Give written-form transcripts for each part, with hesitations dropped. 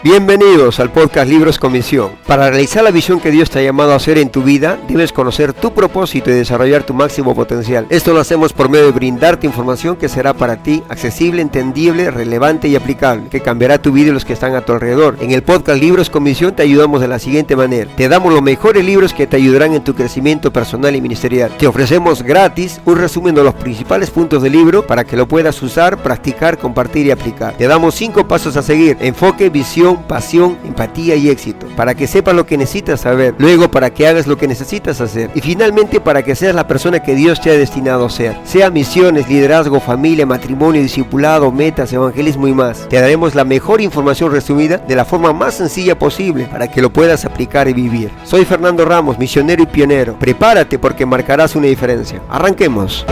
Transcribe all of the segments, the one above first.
Bienvenidos al podcast Libros con Misión. Para realizar la visión que Dios te ha llamado a hacer en tu vida, debes conocer tu propósito y desarrollar tu máximo potencial. Esto lo hacemos por medio de brindarte información que será para ti accesible, entendible, relevante y aplicable, que cambiará tu vida y los que están a tu alrededor. En el podcast Libros con Misión te ayudamos de la siguiente manera. Te damos los mejores libros que te ayudarán en tu crecimiento personal y ministerial. Te ofrecemos gratis un resumen de los principales puntos del libro para que lo puedas usar, practicar, compartir y aplicar. Te damos 5 pasos a seguir: enfoque, visión, pasión, empatía y éxito, para que sepas lo que necesitas saber, luego para que hagas lo que necesitas hacer y finalmente para que seas la persona que Dios te ha destinado a ser. Sea misiones, liderazgo, familia, matrimonio, discipulado, metas, evangelismo y más. Te daremos la mejor información resumida de la forma más sencilla posible para que lo puedas aplicar y vivir. Soy Fernando Ramos, misionero y pionero. Prepárate porque marcarás una diferencia. Arranquemos.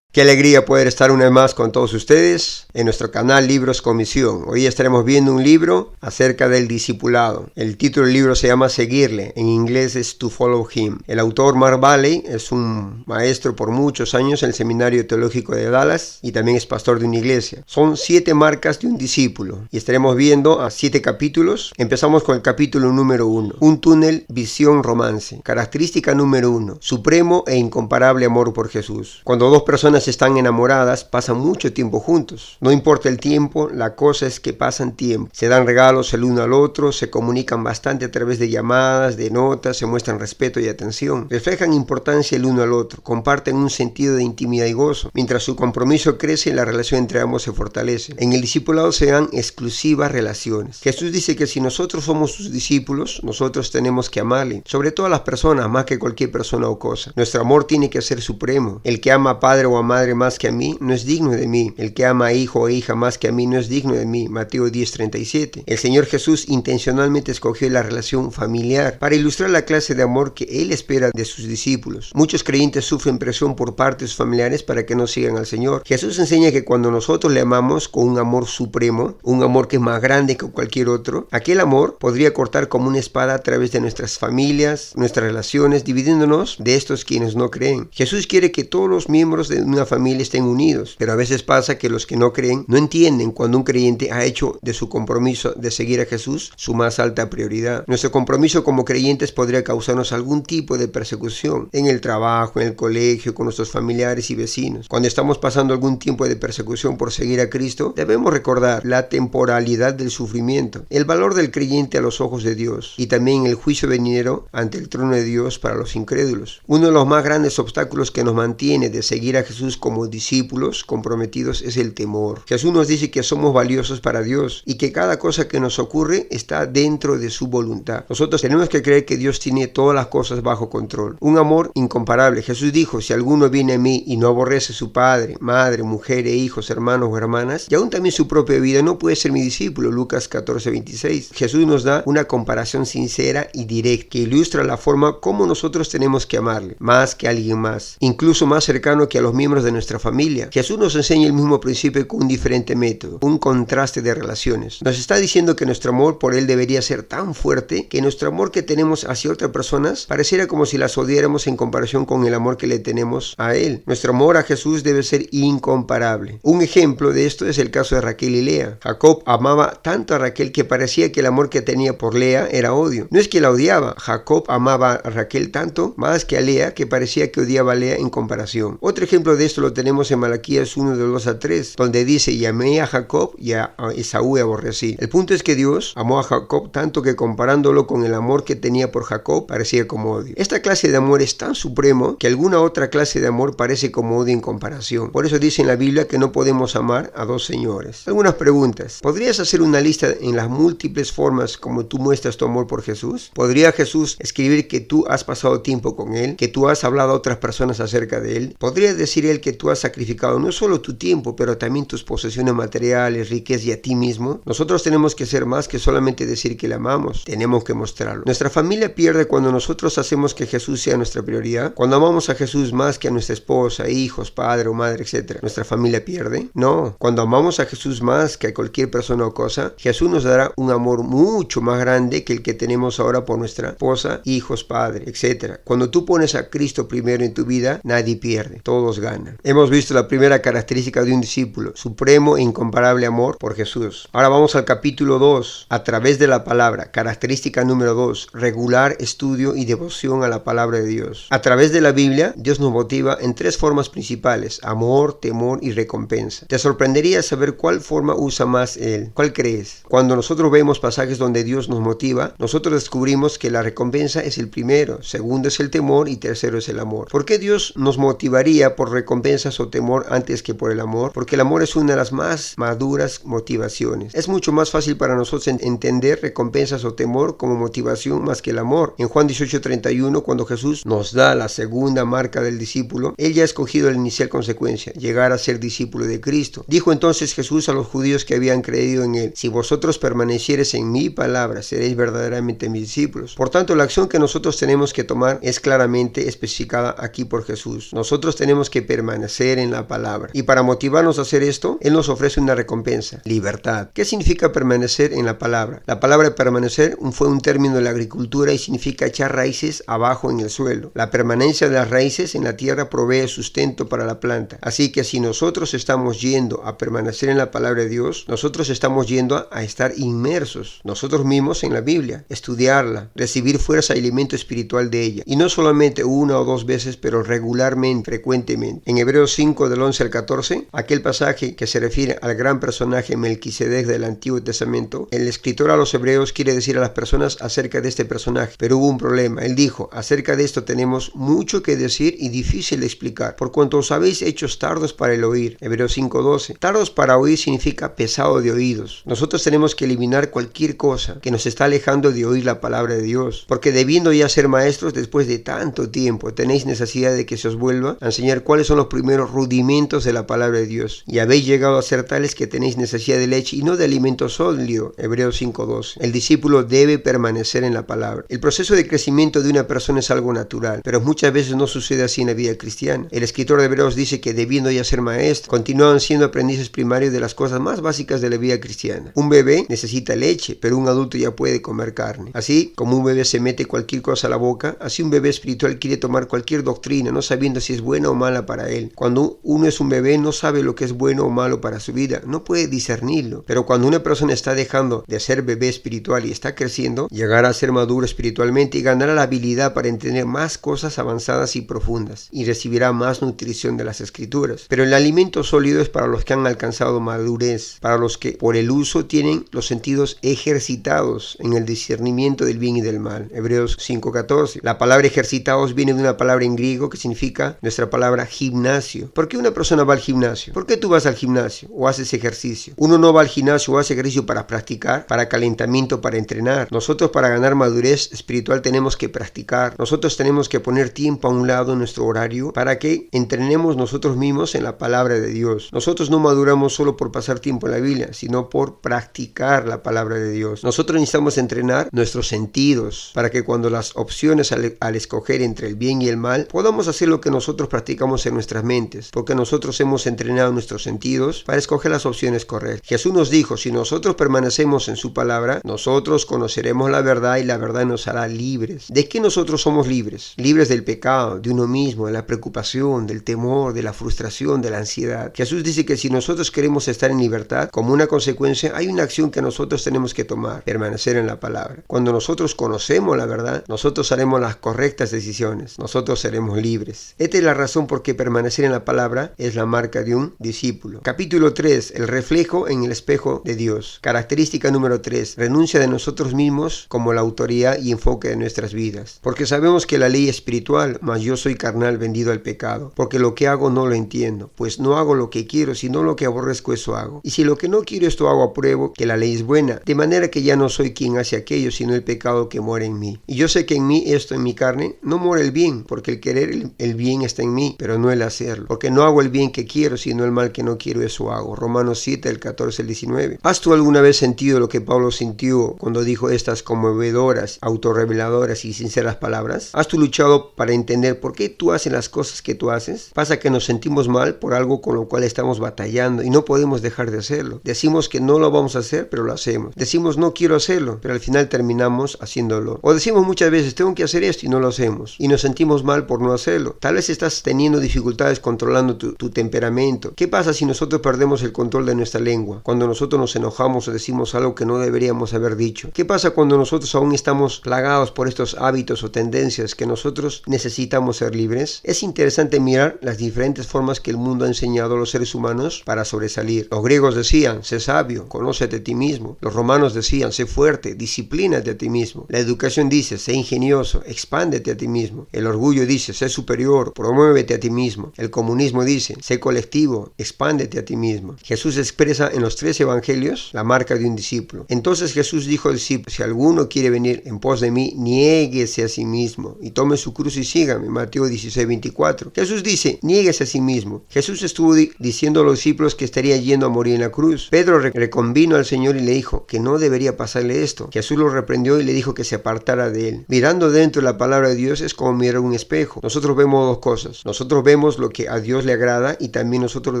Qué alegría poder estar una vez más con todos ustedes en nuestro canal Libros con Misión. Hoy estaremos viendo un libro acerca del discipulado. El título del libro se llama Seguirle, en inglés es To Follow Him. El autor Mark Valley es un maestro por muchos años en el Seminario Teológico de Dallas y también es pastor de una iglesia. Son 7 marcas de un discípulo y estaremos viendo a 7 capítulos. Empezamos con el capítulo número 1. Un túnel, visión, romance. Característica número 1. Supremo e incomparable amor por Jesús. Cuando dos personas están enamoradas, pasan mucho tiempo juntos. No importa el tiempo, la cosa es que pasan tiempo. Se dan regalos el uno al otro, se comunican bastante a través de llamadas, de notas, se muestran respeto y atención. Reflejan importancia el uno al otro, comparten un sentido de intimidad y gozo. Mientras su compromiso crece, la relación entre ambos se fortalece. En el discipulado se dan exclusivas relaciones. Jesús dice que si nosotros somos sus discípulos, nosotros tenemos que amarle, sobre todo a las personas, más que cualquier persona o cosa. Nuestro amor tiene que ser supremo. El que ama a padre o a madre más que a mí no es digno de mí. El que ama a hijo o hija más que a mí no es digno de mí. Mateo 10:37. El Señor Jesús intencionalmente escogió la relación familiar para ilustrar la clase de amor que Él espera de sus discípulos. Muchos creyentes sufren presión por parte de sus familiares para que no sigan al Señor. Jesús enseña que cuando nosotros le amamos con un amor supremo, un amor que es más grande que cualquier otro, aquel amor podría cortar como una espada a través de nuestras familias, nuestras relaciones, dividiéndonos de estos quienes no creen. Jesús quiere que todos los miembros de una familia estén unidos, pero a veces pasa que los que no creen no entienden cuando un creyente ha hecho de su compromiso de seguir a Jesús su más alta prioridad. Nuestro compromiso como creyentes podría causarnos algún tipo de persecución en el trabajo, en el colegio, con nuestros familiares y vecinos. Cuando estamos pasando algún tiempo de persecución por seguir a Cristo, debemos recordar la temporalidad del sufrimiento, el valor del creyente a los ojos de Dios y también el juicio venidero ante el trono de Dios para los incrédulos. Uno de los más grandes obstáculos que nos mantiene de seguir a Jesús como discípulos comprometidos es el temor. Jesús nos dice que somos valiosos para Dios y que cada cosa que nos ocurre está dentro de su voluntad. Nosotros tenemos que creer que Dios tiene todas las cosas bajo control. Un amor incomparable. Jesús dijo: si alguno viene a mí y no aborrece a su padre, madre, mujer e hijos, hermanos o hermanas, y aún también su propia vida, no puede ser mi discípulo. Lucas 14:26. Jesús nos da una comparación sincera y directa que ilustra la forma como nosotros tenemos que amarle, más que a alguien más, incluso más cercano que a los miembros de nuestra familia. Jesús nos enseña el mismo principio con un diferente método, un contraste de relaciones. Nos está diciendo que nuestro amor por Él debería ser tan fuerte que nuestro amor que tenemos hacia otras personas pareciera como si las odiáramos en comparación con el amor que le tenemos a Él. Nuestro amor a Jesús debe ser incomparable. Un ejemplo de esto es el caso de Raquel y Lea. Jacob amaba tanto a Raquel que parecía que el amor que tenía por Lea era odio. No es que la odiaba, Jacob amaba a Raquel tanto más que a Lea que parecía que odiaba a Lea en comparación. Otro ejemplo de esto lo tenemos en Malaquías 1:2-3, donde dice: y amé a Jacob y a Esaú aborrecí. El punto es que Dios amó a Jacob tanto que comparándolo con el amor que tenía por Jacob parecía como odio. Esta clase de amor es tan supremo que alguna otra clase de amor parece como odio en comparación. Por eso dice en la Biblia que no podemos amar a dos señores. Algunas preguntas: ¿podrías hacer una lista en las múltiples formas como tú muestras tu amor por Jesús? ¿Podría Jesús escribir que tú has pasado tiempo con Él, que tú has hablado a otras personas acerca de Él? ¿Podría decir Él que tú has sacrificado no solo tu tiempo, pero también tus posesiones materiales, riquezas y a ti mismo? Nosotros tenemos que ser más que solamente decir que le amamos, tenemos que mostrarlo. Nuestra familia pierde cuando nosotros hacemos que Jesús sea nuestra prioridad. Cuando amamos a Jesús más que a nuestra esposa, hijos, padre o madre, etc., ¿nuestra familia pierde? No. Cuando amamos a Jesús más que a cualquier persona o cosa, Jesús nos dará un amor mucho más grande que el que tenemos ahora por nuestra esposa, hijos, padre, etc. Cuando tú pones a Cristo primero en tu vida, nadie pierde, todos ganan. buena. Hemos visto la primera característica de un discípulo, supremo e incomparable amor por Jesús. Ahora vamos al capítulo 2, a través de la palabra. Característica número 2, regular estudio y devoción a la palabra de Dios. A través de la Biblia, Dios nos motiva en tres formas principales: amor, temor y recompensa. Te sorprendería saber cuál forma usa más Él. ¿Cuál crees? Cuando nosotros vemos pasajes donde Dios nos motiva, nosotros descubrimos que la recompensa es el primero, segundo es el temor y tercero es el amor. ¿Por qué Dios nos motivaría por recompensas o temor antes que por el amor? Porque el amor es una de las más maduras motivaciones. Es mucho más fácil para nosotros entender recompensas o temor como motivación más que el amor. En Juan 18:31, cuando Jesús nos da la segunda marca del discípulo, Él ya ha escogido la inicial consecuencia, llegar a ser discípulo de Cristo. Dijo entonces Jesús a los judíos que habían creído en Él: si vosotros permaneciereis en mi palabra, seréis verdaderamente mis discípulos. Por tanto, la acción que nosotros tenemos que tomar es claramente especificada aquí por Jesús. Nosotros tenemos que permanecer en la palabra. Y para motivarnos a hacer esto, Él nos ofrece una recompensa: libertad. ¿Qué significa permanecer en la palabra? La palabra permanecer fue un término de la agricultura y significa echar raíces abajo en el suelo. La permanencia de las raíces en la tierra provee sustento para la planta. Así que si nosotros estamos yendo a permanecer en la palabra de Dios, nosotros estamos yendo a estar inmersos nosotros mismos en la Biblia, estudiarla, recibir fuerza y alimento espiritual de ella. Y no solamente una o dos veces, pero regularmente, frecuentemente. En Hebreos 5 del 11 al 14, aquel pasaje que se refiere al gran personaje Melquisedec del Antiguo Testamento, el escritor a los hebreos quiere decir a las personas acerca de este personaje, pero hubo un problema. Él dijo: acerca de esto tenemos mucho que decir y difícil de explicar, por cuanto os habéis hecho tardos para el oír. Hebreos 5:12. Tardos para oír significa pesado de oídos. Nosotros tenemos que eliminar cualquier cosa que nos está alejando de oír la palabra de Dios, porque debiendo ya ser maestros después de tanto tiempo, tenéis necesidad de que se os vuelva a enseñar cuáles son los primeros rudimentos de la palabra de Dios, y habéis llegado a ser tales que tenéis necesidad de leche y no de alimento sólido. Hebreos 5:12. El discípulo debe permanecer en la palabra. El proceso de crecimiento de una persona es algo natural, pero muchas veces no sucede así en la vida cristiana. El escritor de Hebreos dice que debiendo ya ser maestros, continúan siendo aprendices primarios de las cosas más básicas de la vida cristiana. Un bebé necesita leche, pero un adulto ya puede comer carne. Así como un bebé se mete cualquier cosa a la boca, así un bebé espiritual quiere tomar cualquier doctrina, no sabiendo si es buena o mala para él. Cuando uno es un bebé, no sabe lo que es bueno o malo para su vida, no puede discernirlo. Pero cuando una persona está dejando de ser bebé espiritual y está creciendo, llegará a ser maduro espiritualmente y ganará la habilidad para entender más cosas avanzadas y profundas, y recibirá más nutrición de las escrituras. Pero el alimento sólido es para los que han alcanzado madurez, para los que por el uso tienen los sentidos ejercitados en el discernimiento del bien y del mal. Hebreos 5:14. La palabra ejercitados viene de una palabra en griego que significa nuestra palabra gimnasio. ¿Por qué una persona va al gimnasio? ¿Por qué tú vas al gimnasio o haces ejercicio? Uno no va al gimnasio o hace ejercicio para practicar, para calentamiento, para entrenar. Nosotros, para ganar madurez espiritual, tenemos que practicar. Nosotros tenemos que poner tiempo a un lado en nuestro horario para que entrenemos nosotros mismos en la palabra de Dios. Nosotros no maduramos solo por pasar tiempo en la Biblia, sino por practicar la palabra de Dios. Nosotros necesitamos entrenar nuestros sentidos para que cuando las opciones al escoger entre el bien y el mal, podamos hacer lo que nosotros practicamos en nuestras mentes, porque nosotros hemos entrenado nuestros sentidos para escoger las opciones correctas. Jesús nos dijo: si nosotros permanecemos en su palabra, nosotros conoceremos la verdad y la verdad nos hará libres. ¿De qué nosotros somos libres? Libres del pecado, de uno mismo, de la preocupación, del temor, de la frustración, de la ansiedad. Jesús dice que si nosotros queremos estar en libertad, como una consecuencia, hay una acción que nosotros tenemos que tomar: permanecer en la palabra. Cuando nosotros conocemos la verdad, nosotros haremos las correctas decisiones. Nosotros seremos libres. Esta es la razón por qué permanecer en la palabra es la marca de un discípulo. Capítulo 3. El reflejo en el espejo de Dios. Característica número 3. Renuncia de nosotros mismos como la autoridad y enfoque de nuestras vidas. Porque sabemos que la ley es espiritual, mas yo soy carnal, vendido al pecado. Porque lo que hago no lo entiendo, pues no hago lo que quiero, sino lo que aborrezco, eso hago. Y si lo que no quiero esto hago, apruebo que la ley es buena, de manera que ya no soy quien hace aquello, sino el pecado que mora en mí. Y yo sé que en mí, esto en mi carne, no mora el bien, porque el querer el bien está en mí, pero no el hacerlo. Porque no hago el bien que quiero, sino el mal que no quiero, eso hago. Romanos 7, el 14 al 19. ¿Has tú alguna vez sentido lo que Pablo sintió cuando dijo estas conmovedoras, autorreveladoras y sinceras palabras? ¿Has tú luchado para entender por qué tú haces las cosas que tú haces? Pasa que nos sentimos mal por algo con lo cual estamos batallando y no podemos dejar de hacerlo. Decimos que no lo vamos a hacer, pero lo hacemos. Decimos no quiero hacerlo, pero al final terminamos haciéndolo. O decimos muchas veces tengo que hacer esto y no lo hacemos. Y nos sentimos mal por no hacerlo. Tal vez estás teniendo dificultad dificultades controlando tu temperamento. ¿Qué pasa si nosotros perdemos el control de nuestra lengua? Cuando nosotros nos enojamos o decimos algo que no deberíamos haber dicho. ¿Qué pasa cuando nosotros aún estamos plagados por estos hábitos o tendencias que nosotros necesitamos ser libres? Es interesante mirar las diferentes formas que el mundo ha enseñado a los seres humanos para sobresalir. Los griegos decían, sé sabio, conócete a ti mismo. Los romanos decían, sé fuerte, disciplínate a ti mismo. La educación dice, sé ingenioso, expándete a ti mismo. El orgullo dice, sé superior, promuévete a ti mismo. El comunismo dice, sé colectivo, expándete a ti mismo. Jesús expresa en los 3 evangelios la marca de un discípulo. Entonces Jesús dijo al discípulo, si alguno quiere venir en pos de mí, niéguese a sí mismo y tome su cruz y sígame. Mateo 16:24. Jesús dice, niéguese a sí mismo. Jesús estuvo diciendo a los discípulos que estaría yendo a morir en la cruz. Pedro reconvino al Señor y le dijo que no debería pasarle esto. Jesús lo reprendió y le dijo que se apartara de él. Mirando dentro de la palabra de Dios es como mirar un espejo. Nosotros vemos 2 cosas. Nosotros vemos lo que a Dios le agrada y también nosotros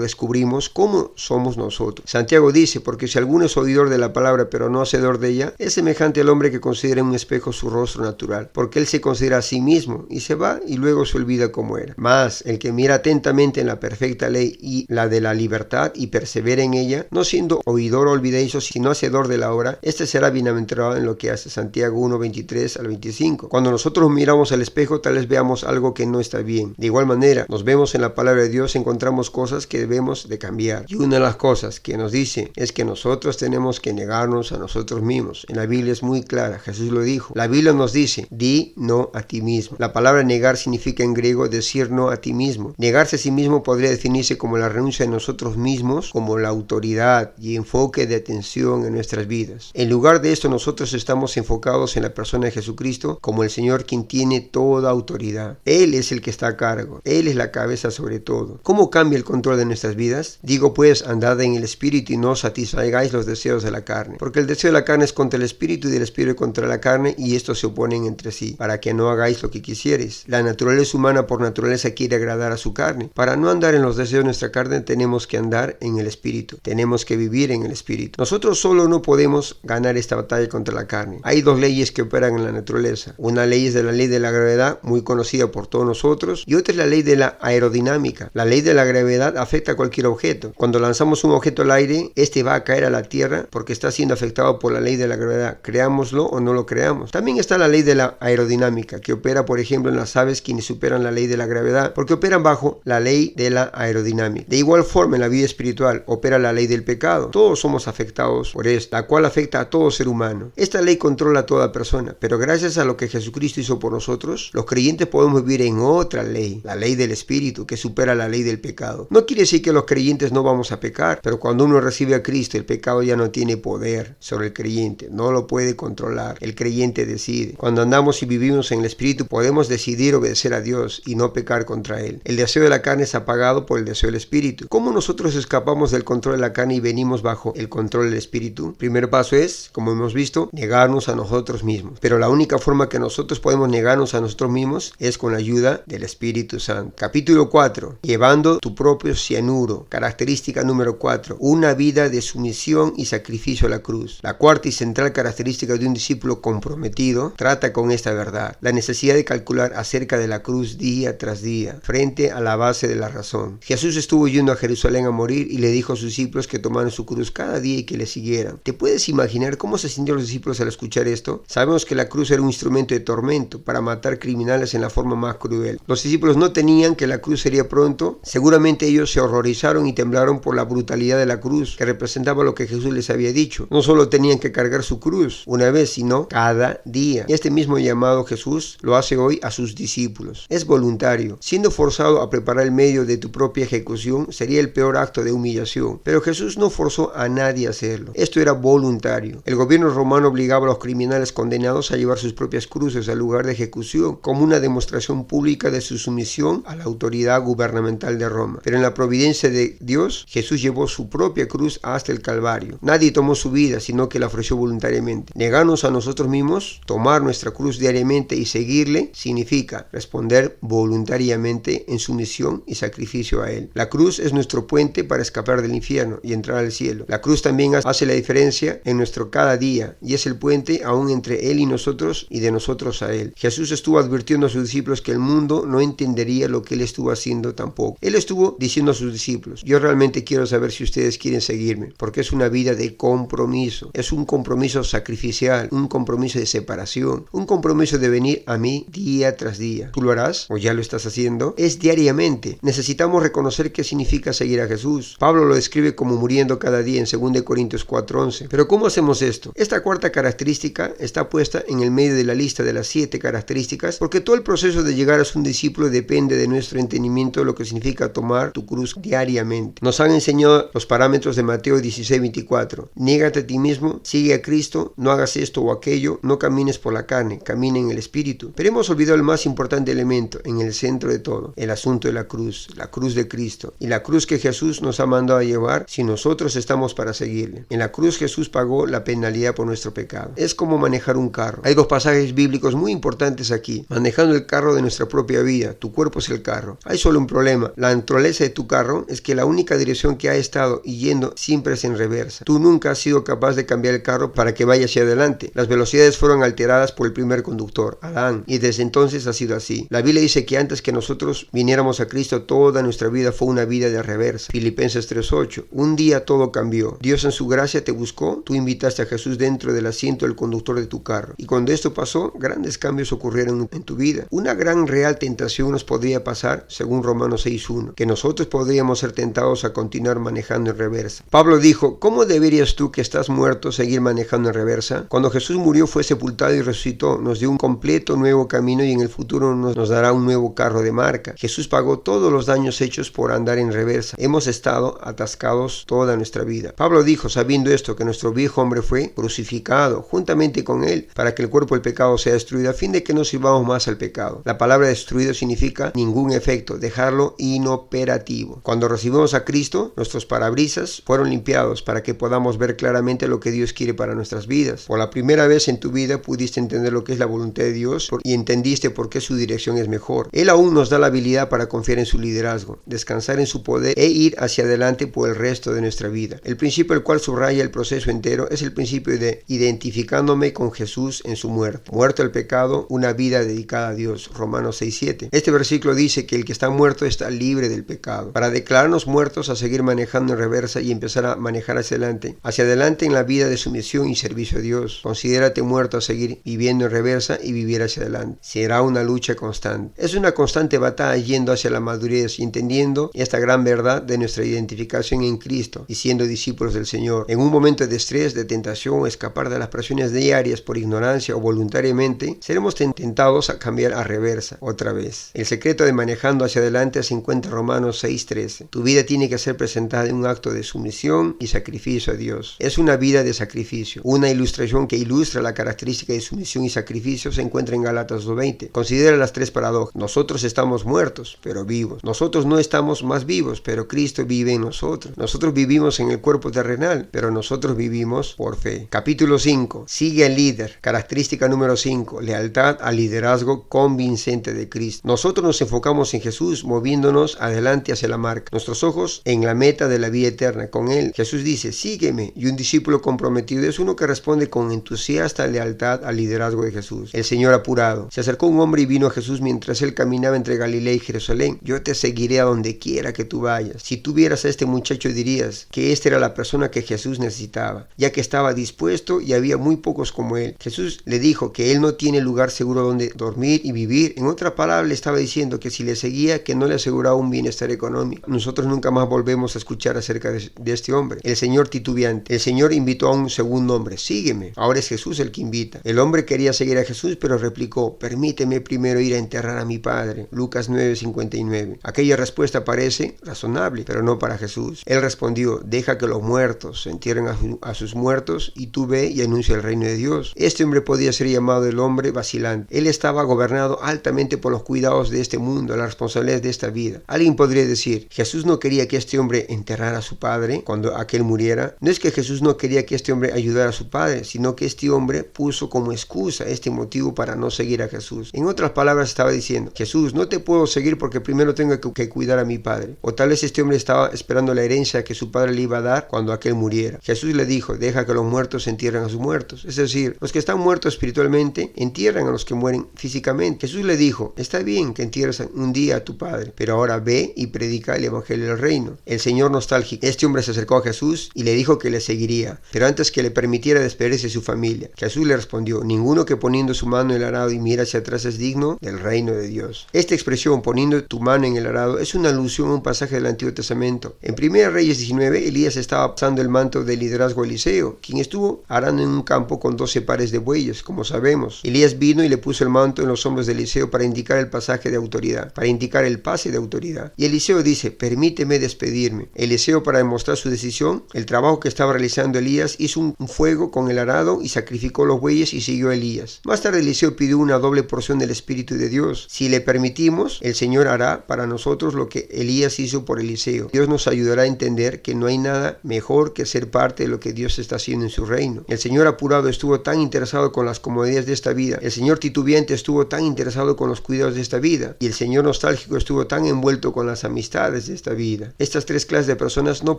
descubrimos cómo somos nosotros. Santiago dice, porque si alguno es oidor de la palabra pero no hacedor de ella, es semejante al hombre que considera en un espejo su rostro natural, porque él se considera a sí mismo y se va y luego se olvida cómo era. Mas el que mira atentamente en la perfecta ley y la de la libertad y persevera en ella, no siendo oidor olvidadizo, sino hacedor de la obra, este será bienaventurado en lo que hace. Santiago 1:23 al 25. Cuando nosotros miramos al espejo, tal vez veamos algo que no está bien. De igual manera, nos vemos en la palabra de Dios, encontramos cosas que debemos de cambiar. Y una de las cosas que nos dice es que nosotros tenemos que negarnos a nosotros mismos. En la Biblia es muy clara, Jesús lo dijo. La Biblia nos dice, di no a ti mismo. La palabra negar significa en griego decir no a ti mismo. Negarse a sí mismo podría definirse como la renuncia de nosotros mismos, como la autoridad y enfoque de atención en nuestras vidas. En lugar de esto, nosotros estamos enfocados en la persona de Jesucristo como el Señor quien tiene toda autoridad. Él es el que está a cargo. Él es la cabeza sobre todo. ¿Cómo cambia el control de nuestras vidas? Digo pues, andad en el Espíritu y no satisfagáis los deseos de la carne. Porque el deseo de la carne es contra el Espíritu y del Espíritu contra la carne, y estos se oponen entre sí, para que no hagáis lo que quisierais. La naturaleza humana por naturaleza quiere agradar a su carne. Para no andar en los deseos de nuestra carne tenemos que andar en el Espíritu. Tenemos que vivir en el Espíritu. Nosotros solo no podemos ganar esta batalla contra la carne. Hay 2 leyes que operan en la naturaleza. Una ley es de la ley de la gravedad, muy conocida por todos nosotros, y otra es la ley de la aerodinámica. La ley de la gravedad afecta a cualquier objeto. Cuando lanzamos un objeto al aire, este va a caer a la tierra porque está siendo afectado por la ley de la gravedad, creámoslo o no lo creamos. También está la ley de la aerodinámica, que opera por ejemplo en las aves, quienes superan la ley de la gravedad porque operan bajo la ley de la aerodinámica. De igual forma en la vida espiritual opera la ley del pecado. Todos somos afectados por esta, la cual afecta a todo ser humano. Esta ley controla a toda persona, pero gracias a lo que Jesucristo hizo por nosotros, los creyentes podemos vivir en otra ley, la ley del Espíritu, que supera la ley del pecado. No quiere decir que los creyentes no vamos a pecar, pero cuando uno recibe a Cristo, el pecado ya no tiene poder sobre el creyente, no lo puede controlar. El creyente decide. Cuando andamos y vivimos en el Espíritu, podemos decidir obedecer a Dios y no pecar contra Él. El deseo de la carne es apagado por el deseo del Espíritu. ¿Cómo nosotros escapamos del control de la carne y venimos bajo el control del Espíritu? Primer paso es, como hemos visto, negarnos a nosotros mismos. Pero la única forma que nosotros podemos negarnos a nosotros mismos es con la ayuda del Espíritu Santo. Capítulo 4. Llevando tu propio cianuro. Característica número 4. Una vida de sumisión y sacrificio a la cruz. La cuarta y central característica de un discípulo comprometido trata con esta verdad. La necesidad de calcular acerca de la cruz día tras día, frente a la base de la razón. Jesús estuvo yendo a Jerusalén a morir y le dijo a sus discípulos que tomaran su cruz cada día y que le siguieran. ¿Te puedes imaginar cómo se sintieron los discípulos al escuchar esto? Sabemos que la cruz era un instrumento de tormento para matar criminales en la forma más cruel. Los discípulos no tenían que la cruz sería pronto. Seguramente ellos se horrorizaron y temblaron por la brutalidad de la cruz, que representaba lo que Jesús les había dicho. No solo tenían que cargar su cruz una vez, sino cada día. Este mismo llamado Jesús lo hace hoy a sus discípulos. Es voluntario. Siendo forzado a preparar el medio de tu propia ejecución sería el peor acto de humillación. Pero Jesús no forzó a nadie a hacerlo. Esto era voluntario. El gobierno romano obligaba a los criminales condenados a llevar sus propias cruces al lugar de ejecución como una demostración pública de su sumisión a la autoridad gubernamental de Roma. Pero en la providencia de Dios, Jesús llevó su propia cruz hasta el Calvario. Nadie tomó su vida, sino que la ofreció voluntariamente. Negarnos a nosotros mismos, tomar nuestra cruz diariamente y seguirle, significa responder voluntariamente en sumisión y sacrificio a Él. La cruz es nuestro puente para escapar del infierno y entrar al cielo. La cruz también hace la diferencia en nuestro cada día y es el puente aún entre Él y nosotros y de nosotros a Él. Jesús estuvo advirtiendo a sus discípulos que el mundo no entendería lo que Él estuvo estuvo haciendo tampoco. Él estuvo diciendo a sus discípulos: yo realmente quiero saber si ustedes quieren seguirme, porque es una vida de compromiso, es un compromiso sacrificial, un compromiso de separación, un compromiso de venir a mí día tras día. ¿Tú lo harás o ya lo estás haciendo? Es diariamente. Necesitamos reconocer qué significa seguir a Jesús. Pablo lo describe como muriendo cada día en 2 Corintios 4:11. Pero ¿cómo hacemos esto? Esta cuarta característica está puesta en el medio de la lista de las 7 características, porque todo el proceso de llegar a ser un discípulo depende de nuestro entendimiento de lo que significa tomar tu cruz diariamente. Nos han enseñado los parámetros de Mateo 16:24. Niégate a ti mismo, sigue a Cristo, no hagas esto o aquello, no camines por la carne, camina en el Espíritu. Pero hemos olvidado el más importante elemento, en el centro de todo, el asunto de la cruz de Cristo, y la cruz que Jesús nos ha mandado a llevar si nosotros estamos para seguirle. En la cruz Jesús pagó la penalidad por nuestro pecado. Es como manejar un carro. Hay 2 pasajes bíblicos muy importantes aquí. Manejando el carro de nuestra propia vida, tu cuerpo es el carro. Hay solo un problema. La naturaleza de tu carro es que la única dirección que ha estado yendo siempre es en reversa. Tú nunca has sido capaz de cambiar el carro para que vaya hacia adelante. Las velocidades fueron alteradas por el primer conductor, Adán, y desde entonces ha sido así. La Biblia dice que antes que nosotros viniéramos a Cristo, toda nuestra vida fue una vida de reversa. Filipenses 3:8. Un día todo cambió. Dios en su gracia te buscó, tú invitaste a Jesús dentro del asiento del conductor de tu carro. Y cuando esto pasó, grandes cambios ocurrieron en tu vida. Una gran real tentación nos podría pasar, según Romanos 6:1, que nosotros podríamos ser tentados a continuar manejando en reversa. Pablo dijo: ¿cómo deberías tú, que estás muerto, seguir manejando en reversa? Cuando Jesús murió, fue sepultado y resucitó, nos dio un completo nuevo camino y en el futuro nos dará un nuevo carro de marca. Jesús pagó todos los daños hechos por andar en reversa. Hemos estado atascados toda nuestra vida. Pablo dijo, sabiendo esto, que nuestro viejo hombre fue crucificado juntamente con él para que el cuerpo del pecado sea destruido, a fin de que no sirvamos más al pecado. La palabra destruido significa ningún efecto, dejarlo inoperativo. Cuando recibimos a Cristo, nuestros parabrisas fueron limpiados para que podamos ver claramente lo que Dios quiere para nuestras vidas. Por la primera vez en tu vida pudiste entender lo que es la voluntad de Dios y entendiste por qué su dirección es mejor. Él aún nos da la habilidad para confiar en su liderazgo, descansar en su poder e ir hacia adelante por el resto de nuestra vida. El principio el cual subraya el proceso entero es el principio de identificándome con Jesús en su muerte. Muerto el pecado, una vida dedicada a Dios. Romanos 6:7. Este versículo dice que el que está muerto está libre del pecado. Para declararnos muertos a seguir manejando en reversa y empezar a manejar hacia adelante en la vida de sumisión y servicio a Dios. Considérate muerto a seguir viviendo en reversa y vivir hacia adelante. Será una lucha constante. Es una constante batalla yendo hacia la madurez y entendiendo esta gran verdad de nuestra identificación en Cristo y siendo discípulos del Señor. En un momento de estrés, de tentación o escapar de las presiones diarias por ignorancia o voluntariamente, seremos tentados a cambiar a reversa otra vez. El secreto de manejando hacia adelante se encuentra en Romanos 6:13. Tu vida tiene que ser presentada en un acto de sumisión y sacrificio a Dios. Es una vida de sacrificio. Una ilustración que ilustra la característica de sumisión y sacrificio se encuentra en Gálatas 2:20. Considera las 3 paradojas. Nosotros estamos muertos, pero vivos. Nosotros no estamos más vivos, pero Cristo vive en nosotros. Nosotros vivimos en el cuerpo terrenal, pero nosotros vivimos por fe. Capítulo 5. Sigue al líder. Característica número 5. Lealtad al liderazgo convincente de Cristo. Nosotros nos enfocamos en Jesús, moviéndonos adelante hacia la marca. Nuestros ojos en la meta de la vida eterna. Con Él, Jesús dice, sígueme. Y un discípulo comprometido es uno que responde con entusiasta lealtad al liderazgo de Jesús. El Señor apurado. Se acercó un hombre y vino a Jesús mientras él caminaba entre Galilea y Jerusalén. Yo te seguiré a donde quiera que tú vayas. Si tú vieras a este muchacho dirías que esta era la persona que Jesús necesitaba, ya que estaba dispuesto y había muy pocos como él. Jesús le dijo que él no tiene lugar seguro donde dormir y vivir. En otra palabra le estaba diciendo que si le seguía, que no le aseguraba un bienestar económico. Nosotros nunca más volvemos a escuchar acerca de este hombre. El Señor titubeante. El Señor invitó a un segundo hombre. Sígueme. Ahora es Jesús el que invita. El hombre quería seguir a Jesús, pero replicó, permíteme primero ir a enterrar a mi padre. Lucas 9:59. Aquella respuesta parece razonable, pero no para Jesús. Él respondió, deja que los muertos se entierren a sus muertos y tú ve y anuncia el reino de Dios. Este hombre podía ser llamado el hombre vacilante. Él estaba gobernado altamente por los cuidados de este mundo, las responsabilidades de esta vida. Alguien podría decir, Jesús no quería que este hombre enterrara a su padre cuando aquel muriera. No es que Jesús no quería que este hombre ayudara a su padre, sino que este hombre puso como excusa este motivo para no seguir a Jesús. En otras palabras estaba diciendo, Jesús, no te puedo seguir porque primero tengo que cuidar a mi padre. O tal vez este hombre estaba esperando la herencia que su padre le iba a dar cuando aquel muriera. Jesús le dijo, deja que los muertos entierren a sus muertos. Es decir, los que están muertos espiritualmente entierran a los que mueren físicamente. Jesús le dijo, está bien que entierres un día día a tu padre, pero ahora ve y predica el evangelio del reino. El señor nostálgico. Este hombre se acercó a Jesús y le dijo que le seguiría, pero antes que le permitiera despedirse de su familia. Jesús le respondió: ninguno que poniendo su mano en el arado y mira hacia atrás es digno del reino de Dios. Esta expresión, poniendo tu mano en el arado, es una alusión a un pasaje del Antiguo Testamento. En 1 Reyes 19, Elías estaba pasando el manto de liderazgo a Eliseo, quien estuvo arando en un campo con 12 pares de bueyes, como sabemos. Elías vino y le puso el manto en los hombros de Eliseo para indicar el pasaje de autoridad, para indicar el pase de autoridad. Y Eliseo dice: permíteme despedirme. Eliseo, para demostrar su decisión, el trabajo que estaba realizando Elías, hizo un fuego con el arado y sacrificó los bueyes y siguió a Elías. Más tarde Eliseo pidió una doble porción del Espíritu de Dios. Si le permitimos, el Señor hará para nosotros lo que Elías hizo por Eliseo. Dios nos ayudará a entender que no hay nada mejor que ser parte de lo que Dios está haciendo en su reino. El Señor apurado estuvo tan interesado con las comodidades de esta vida. El Señor titubeante estuvo tan interesado con los cuidados de esta vida. Y el Señor nostálgico estuvo tan envuelto con las amistades de esta vida. Estas tres clases de personas no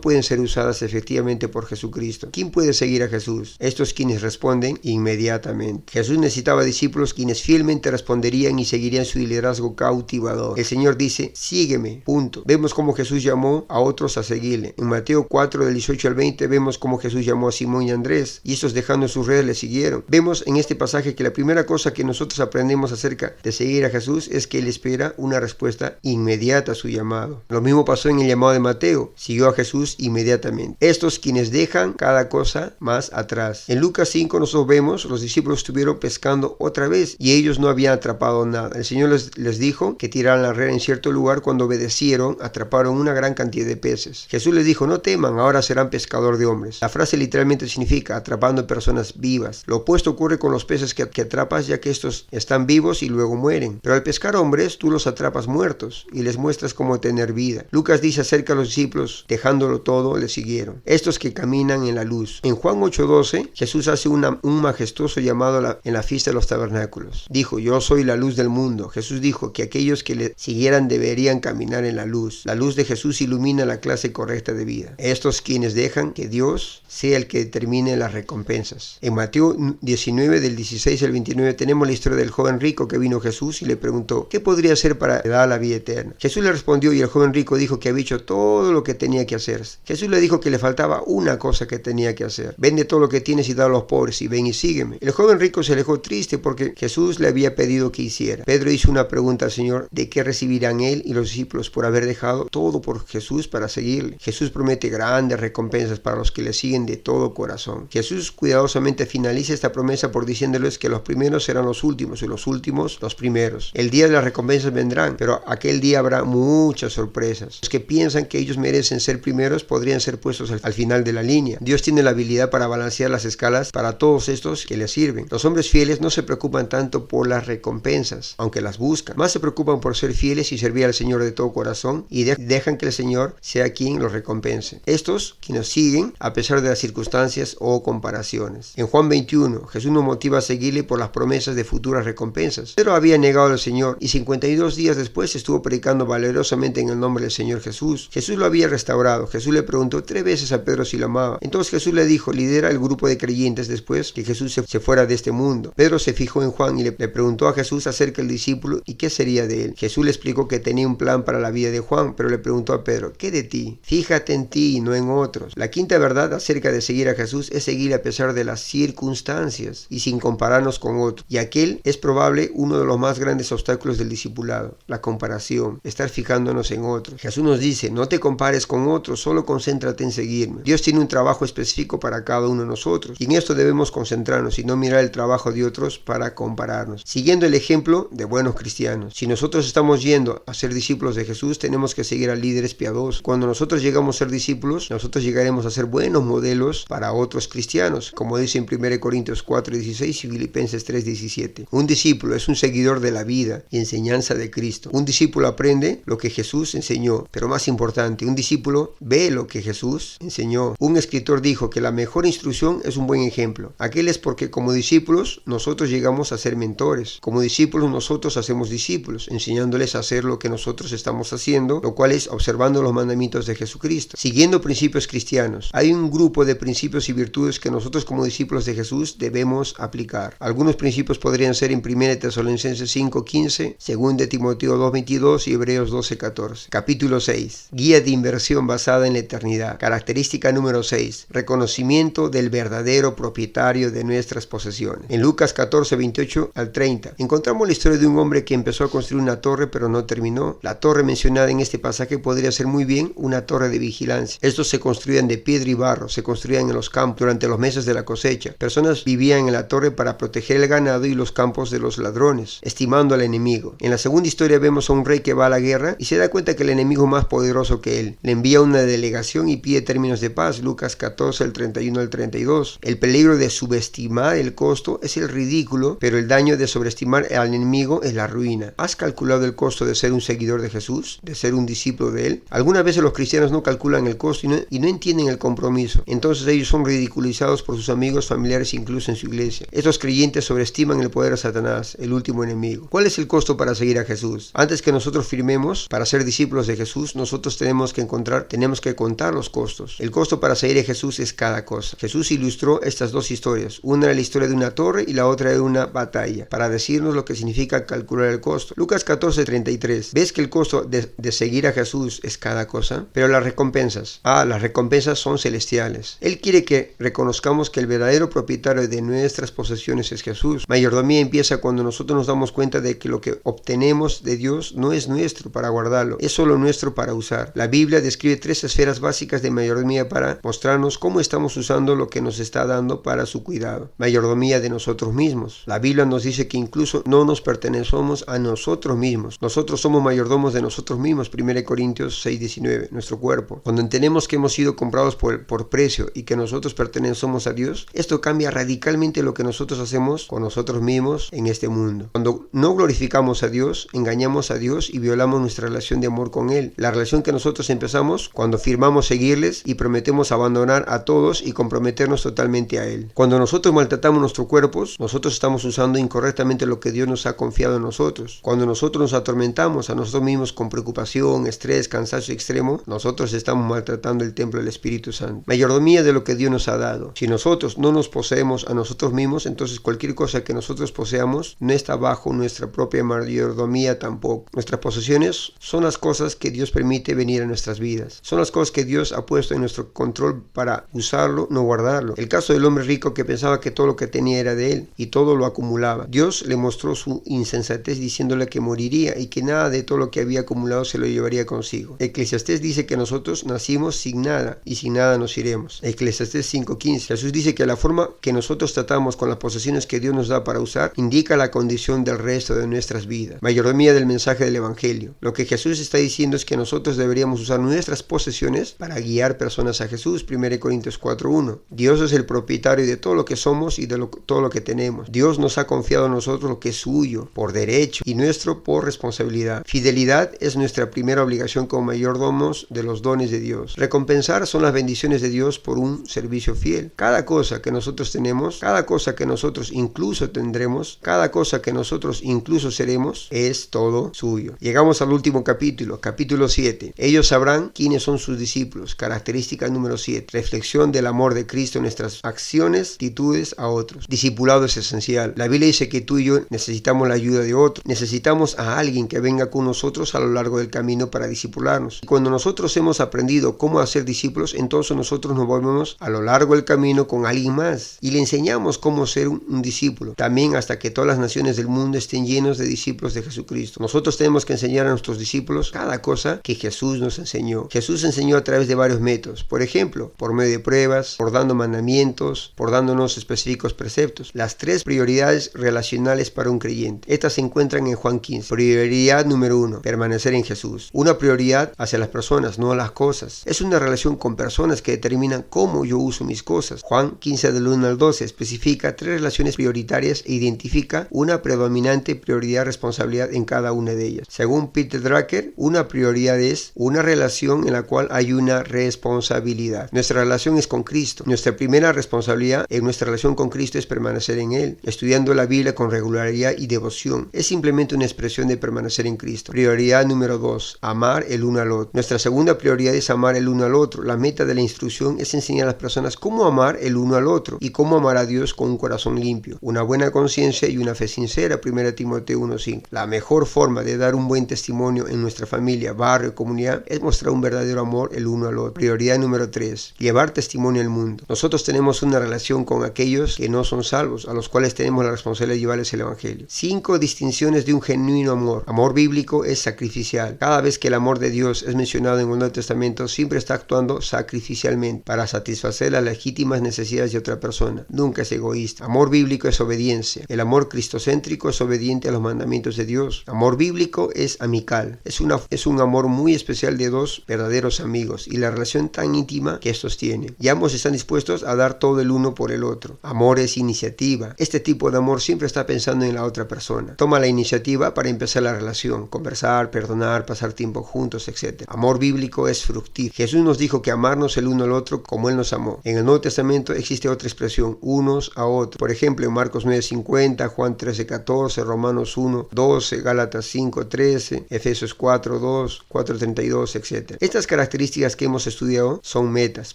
pueden ser usadas efectivamente por Jesucristo. ¿Quién puede seguir a Jesús? Estos quienes responden inmediatamente. Jesús necesitaba discípulos quienes fielmente responderían y seguirían su liderazgo cautivador. El Señor dice: sígueme, punto. Vemos cómo Jesús llamó a otros a seguirle. En Mateo 4, del 18 al 20, vemos cómo Jesús llamó a Simón y a Andrés, y estos, dejando sus redes, le siguieron. Vemos en este pasaje que la primera cosa que nosotros aprendemos acerca de seguir a Jesús es que Él espera una respuesta inmediata a su llamado. Lo mismo pasó en el llamado de Mateo: siguió a Jesús inmediatamente. Estos quienes dejan cada cosa más atrás. En Lucas 5 nosotros vemos los discípulos estuvieron pescando otra vez y ellos no habían atrapado nada. El Señor les dijo que tiraran la red en cierto lugar. Cuando obedecieron, atraparon una gran cantidad de peces. Jesús les dijo: no teman, ahora serán pescador de hombres. La frase literalmente significa atrapando personas vivas. Lo opuesto ocurre con los peces que atrapas, ya que estos están vivos y luego mueren. Pero al pescar hombres, tú los atrapas muertos y les muestras cómo tener vida. Lucas dice acerca de los discípulos: dejándolo todo, le siguieron. Estos que caminan en la luz. En Juan 8:12, Jesús hace un majestuoso llamado en la fiesta de los tabernáculos. Dijo: yo soy la luz del mundo. Jesús dijo que aquellos que le siguieran deberían caminar en la luz. La luz de Jesús ilumina la clase correcta de vida. Estos quienes dejan que Dios sea el que determine las recompensas. En Mateo 19, del 16 al 29, tenemos la historia del joven rico que vino a Jesús y le preguntó: ¿qué podría hacer para dar la vida eterna? Jesús le respondió, y el joven rico dijo que había hecho todo lo que tenía que hacer. Jesús le dijo que le faltaba una cosa que tenía que hacer: vende todo lo que tienes y da a los pobres y ven y sígueme. El joven rico se alejó triste porque Jesús le había pedido que hiciera. Pedro hizo una pregunta al Señor: ¿de qué recibirán él y los discípulos por haber dejado todo por Jesús para seguirle? Jesús promete grandes recompensas para los que le siguen de todo corazón. Jesús cuidadosamente finaliza esta promesa por diciéndoles que los primeros serán los últimos y los últimos los primeros. El día de las recompensas vendrán, pero aquel día habrá muchas sorpresas. Los que piensan que ellos merecen ser primeros podrían ser puestos al final de la línea. Dios tiene la habilidad para balancear las escalas para todos estos que le sirven. Los hombres fieles no se preocupan tanto por las recompensas, aunque las buscan. Más se preocupan por ser fieles y servir al Señor de todo corazón, y dejan que el Señor sea quien los recompense. Estos que nos siguen a pesar de las circunstancias o comparaciones. En Juan 21, Jesús nos motiva a seguirle por las promesas de futuras recompensas. Pedro había negado al Señor y 52 días después estuvo predicando valerosamente en el nombre del Señor Jesús. Jesús lo había restaurado. Jesús le preguntó 3 veces a Pedro si lo amaba. Entonces Jesús le dijo: lidera el grupo de creyentes después que Jesús se fuera de este mundo. Pedro se fijó en Juan y le preguntó a Jesús acerca del discípulo y qué sería de él. Jesús le explicó que tenía un plan para la vida de Juan, pero le preguntó a Pedro: ¿qué de ti? Fíjate en ti y no en otros. La quinta verdad acerca de seguir a Jesús es seguirle a pesar de las circunstancias y sin compararnos con otros. Y aquel es probable uno de los más grandes obstáculos del discipulado: la comparación, estar fijándonos en otros. Jesús nos dice: no te compares con otros, solo concéntrate en seguirme. Dios tiene un trabajo específico para cada uno de nosotros, y en esto debemos concentrarnos y no mirar el trabajo de otros para compararnos, siguiendo el ejemplo de buenos cristianos. Si nosotros estamos yendo a ser discípulos de Jesús, tenemos que seguir a líderes piadosos. Cuando nosotros llegamos a ser discípulos, nosotros llegaremos a ser buenos modelos para otros cristianos, como dice en 1 Corintios 4:16 y Filipenses 3:17. Un discípulo es un seguidor de la vida y enseñanza de Cristo. Un discípulo aprende lo que Jesús enseñó, pero más importante, un discípulo ve lo que Jesús enseñó. Un escritor dijo que la mejor instrucción es un buen ejemplo. Aquel es porque como discípulos nosotros llegamos a ser mentores. Como discípulos nosotros hacemos discípulos, enseñándoles a hacer lo que nosotros estamos haciendo, lo cual es observando los mandamientos de Jesucristo, siguiendo principios cristianos. Hay un grupo de principios y virtudes que nosotros como discípulos de Jesús debemos aplicar. Algunos principios podrían ser en 1 Tesalonicenses 5:15, 2 Timoteo 2:22 y Hebreos 12:14. Capítulo 6. Guía de inversión basada en la eternidad. Característica número 6. Reconocimiento del verdadero propietario de nuestras posesiones. En Lucas 14:28 al 30 encontramos la historia de un hombre que empezó a construir una torre pero no terminó. La torre mencionada en este pasaje podría ser muy bien una torre de vigilancia. Estos se construían de piedra y barro, se construían en los campos durante los meses de la cosecha. Personas vivían en la torre para proteger el ganado y los campos de los ladrones, estimando al enemigo. En la segunda historia vemos a un rey que va a la guerra y se da cuenta que el enemigo es más poderoso que él. Le envía una delegación y pide términos de paz. Lucas 14, el 31 al 32. El peligro de subestimar el costo es el ridículo, pero el daño de sobreestimar al enemigo es la ruina. ¿Has calculado el costo de ser un seguidor de Jesús? ¿De ser un discípulo de él? Algunas veces los cristianos no calculan el costo y no entienden el compromiso. Entonces ellos son ridiculizados por sus amigos, familiares, incluso en su iglesia. Estos creyentes sobreestiman el poder de Satanás, el último enemigo. ¿Cuál es el costo para seguir a Jesús? Antes que nosotros firmemos para ser discípulos de Jesús, nosotros tenemos que contar los costos. El costo para seguir a Jesús es cada cosa. Jesús ilustró estas dos historias. Una era la historia de una torre y la otra era una batalla, para decirnos lo que significa calcular el costo. Lucas 14:33. ¿Ves que el costo de seguir a Jesús es cada cosa? Pero las recompensas. Las recompensas son celestiales. Él quiere que reconozcamos que el verdadero propietario de nuestras posesiones es Jesús. Mayordomía empieza cuando nosotros nos damos cuenta de que lo que obtenemos de Dios no es nuestro para guardarlo, es solo nuestro para usar. La Biblia describe 3 esferas básicas de mayordomía para mostrarnos cómo estamos usando lo que nos está dando para su cuidado. Mayordomía de nosotros mismos. La Biblia nos dice que incluso no nos pertenecemos a nosotros mismos. Nosotros somos mayordomos de nosotros mismos. 1 Corintios 6:19. Nuestro cuerpo. Cuando entendemos que hemos sido comprados por precio y que nosotros pertenecemos a Dios, esto cambia radicalmente lo que nosotros hacemos con nosotros mismos en este mundo. Cuando no glorificamos a Dios, engañamos a Dios y violamos nuestra relación de amor con Él. La relación que nosotros empezamos cuando firmamos seguirles y prometemos abandonar a todos y comprometernos totalmente a Él. Cuando nosotros maltratamos nuestros cuerpos, nosotros estamos usando incorrectamente lo que Dios nos ha confiado en nosotros. Cuando nosotros nos atormentamos a nosotros mismos con preocupación, estrés, cansancio extremo, nosotros estamos maltratando el templo del Espíritu Santo. Mayordomía de lo que Dios nos ha dado. Si nosotros no nos poseemos a nosotros mismos, entonces cualquier cosa que nosotros poseamos no está bajo nuestra propia mayordomía tampoco. Nuestras posesiones son las cosas que Dios permite venir a nuestras vidas. Son las cosas que Dios ha puesto en nuestro control para usarlo, no guardarlo. El caso del hombre rico que pensaba que todo lo que tenía era de él y todo lo acumulaba. Dios le mostró su insensatez diciéndole que moriría y que nada de todo lo que había acumulado se lo llevaría consigo. Eclesiastés dice que nosotros nacimos sin nada y sin nada nos iremos. Eclesiastés 5:15. Jesús dice que la forma que nosotros tratamos con las posesiones que Dios nos da para usar indica la condición del resto de nuestras vidas. Mayordomía del mensaje del Evangelio. Lo que Jesús está diciendo es que nosotros deberíamos usar nuestras posesiones para guiar personas a Jesús. 1 Corintios 4:1. Dios es el propietario de todo lo que somos y de todo lo que tenemos. Dios nos ha confiado a nosotros lo que es suyo por derecho y nuestro por responsabilidad. Fidelidad es nuestra primera obligación como mayordomos de los dones de Dios. Recompensar son las bendiciones de Dios por un servicio fiel. Cada cosa que nosotros tenemos, cada cosa que nosotros incluso tendremos, cada cosa que nosotros incluso seremos, es todo suyo. Llegamos al último capítulo, capítulo 7. Ellos sabrán quiénes son sus discípulos. Característica número 7. Reflexión del amor de Cristo en nuestras acciones, actitudes a otros. Discipulado es esencial. La Biblia dice que tú y yo necesitamos la ayuda de otro. Necesitamos a alguien que venga con nosotros a lo largo del camino para discipularnos. Y cuando nosotros hemos aprendido cómo hacer discípulos, entonces nosotros nos volvemos a lo largo del camino con alguien más y le enseñamos cómo ser un discípulo. También hasta que todas las naciones del mundo estén llenos de discípulos de Jesucristo. Nosotros tenemos que enseñar a nuestros discípulos cada cosa que Jesús nos enseñó. Jesús enseñó a través de varios métodos. Por ejemplo, por medio de pruebas, por dando mandamientos, por dándonos específicos preceptos. Las 3 prioridades relacionales para un creyente. Estas se encuentran en Juan 15. Prioridad número 1. Permanecer en Jesús. Una prioridad hacia las personas, no a las cosas. Es una relación con personas que determinan cómo yo uso mis cosas. Juan 15 del 1 al 12 especifica 3 relaciones prioritarias e identifica una predominante prioridad responsabilidad en cada una de ellas. Según Peter Drucker, una prioridad es una relación en la cual hay una responsabilidad. Nuestra relación es con Cristo. Nuestra primera responsabilidad en nuestra relación con Cristo es permanecer en Él, estudiando la Biblia con regularidad y devoción. Es simplemente una expresión de permanecer en Cristo. Prioridad número 2, amar el uno al otro. Nuestra segunda prioridad es amar el uno al otro. La meta de la instrucción es enseñar a las personas cómo amar el uno al otro y cómo amar a Dios con un corazón limpio, una buena conciencia y una fe sincera. 1 Timoteo 1:5. La mejor forma forma de dar un buen testimonio en nuestra familia, barrio, comunidad, es mostrar un verdadero amor el uno al otro. Prioridad número 3, llevar testimonio al mundo. Nosotros tenemos una relación con aquellos que no son salvos, a los cuales tenemos la responsabilidad de llevarles el evangelio. 5 distinciones de un genuino amor. Amor bíblico es sacrificial. Cada vez que el amor de Dios es mencionado en el Nuevo Testamento, siempre está actuando sacrificialmente para satisfacer las legítimas necesidades de otra persona. Nunca es egoísta. Amor bíblico es obediencia. El amor cristocéntrico es obediente a los mandamientos de Dios. Amor bíblico es amical. Es un amor muy especial de dos verdaderos amigos y la relación tan íntima que estos tienen. Y ambos están dispuestos a dar todo el uno por el otro. Amor es iniciativa. Este tipo de amor siempre está pensando en la otra persona. Toma la iniciativa para empezar la relación, conversar, perdonar, pasar tiempo juntos, etc. Amor bíblico es fructífero. Jesús nos dijo que amarnos el uno al otro como Él nos amó. En el Nuevo Testamento existe otra expresión, unos a otros. Por ejemplo, en Marcos 9:50, Juan 13:14, Romanos 1:12, Gálatas 5:13, Efesios 4:2, 4:32, etc. Estas características que hemos estudiado son metas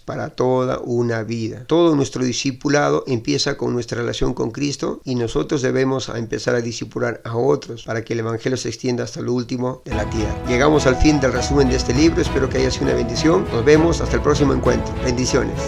para toda una vida. Todo nuestro discipulado empieza con nuestra relación con Cristo y nosotros debemos empezar a discipular a otros para que el evangelio se extienda hasta lo último de la tierra. Llegamos al fin del resumen de este libro. Espero que haya sido una bendición. Nos vemos hasta el próximo encuentro. Bendiciones.